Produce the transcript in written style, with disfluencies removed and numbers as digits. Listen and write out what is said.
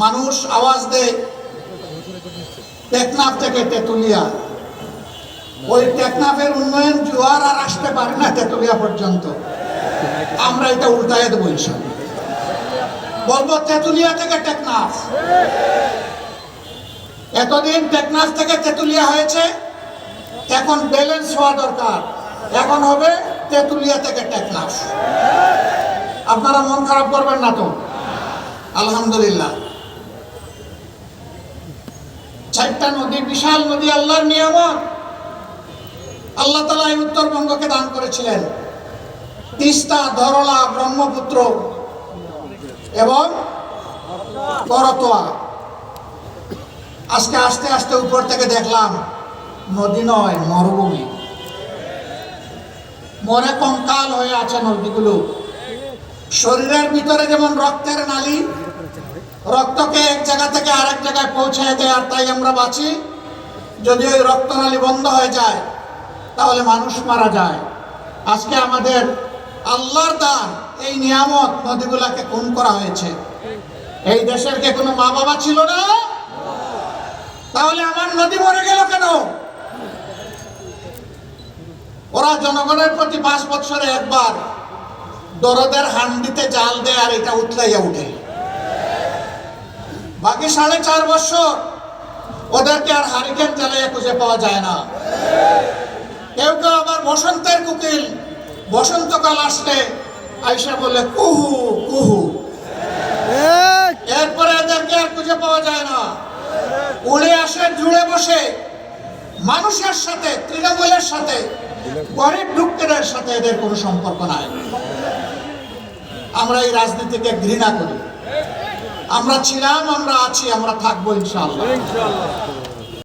মানুষ আওয়াজ দেয় টেকনাফ থেকে তেতুলিয়া, ওই টেকনাফের উন্নয়ন জোয়ার আর আসতে পারে না তেতুলিয়া পর্যন্ত। আমরা এটা উল্টায় দেবো ইনশাআল্লাহ, বলবো তেতুলিয়া থেকে টেকনাফ। এতদিন টেকনাফ থেকে তেতুলিয়া হয়েছে, এখন ব্যালেন্স হওয়া দরকার, এখন হবে তেতুলিয়া থেকে টেকনাফ। আপনারা মন খারাপ করবেন না তো? আলহামদুলিল্লাহ, চারটা নদী, বিশাল নদী, আল্লাহর নিয়ামত। আল্লাহ তাআলা এই উত্তরবঙ্গকে দান করেছিলেন তিস্তা, ধরলা, ব্রহ্মপুত্র এবং করতোয়া। আজকে আস্তে আস্তে উপর থেকে দেখলাম নদী নয়, মরুভূমি। মরে কঙ্কাল হয়ে আছে নদীগুলো। শরীরের ভিতরে যেমন রক্তের নালী, রক্তকে এক জায়গা থেকে আরেক জায়গায় পৌঁছায় দেয়, আর তাই আমরা বাঁচি। যদি ওই রক্তনালী বন্ধ হয়ে যায় তাহলে মানুষ মারা যায়। আজকে আমাদের আল্লাহর দান এই নিয়ামত, নদীগুলাকে খুন করা হয়েছে। এই দেশের কে কোনো মা বাবা ছিল না? তাহলে আমার নদী মরে গেল কেন? ওরা জনগণের প্রতি 5 বছরে একবার দরদের হান্ডিতে জাল দেয় আর এটা উতলাইয়া উঠে। বাকি 4.5 বছর ওদেরকে আর হারিকেন জ্বালাইয়া খুঁজে পাওয়া যায় না। কেউ কেউ আবার বসন্তের কুকিল, বসন্তকাল আসলে আইসা বলে কুহু কুহু, এরপরে এদেরকে আর খুঁজে পাওয়া যায় না। উড়ে আসে, জুড়ে বসে মানুষের সাথে, তৃণমূলের সাথে, গরিব দুঃখের সাথে এদের কোনো সম্পর্ক নাই। আমরা এই রাজনীতিকে ঘৃণা করি। আমরা ছিলাম, আমরা আছি, আমরা থাকবো ইনশাআল্লাহ।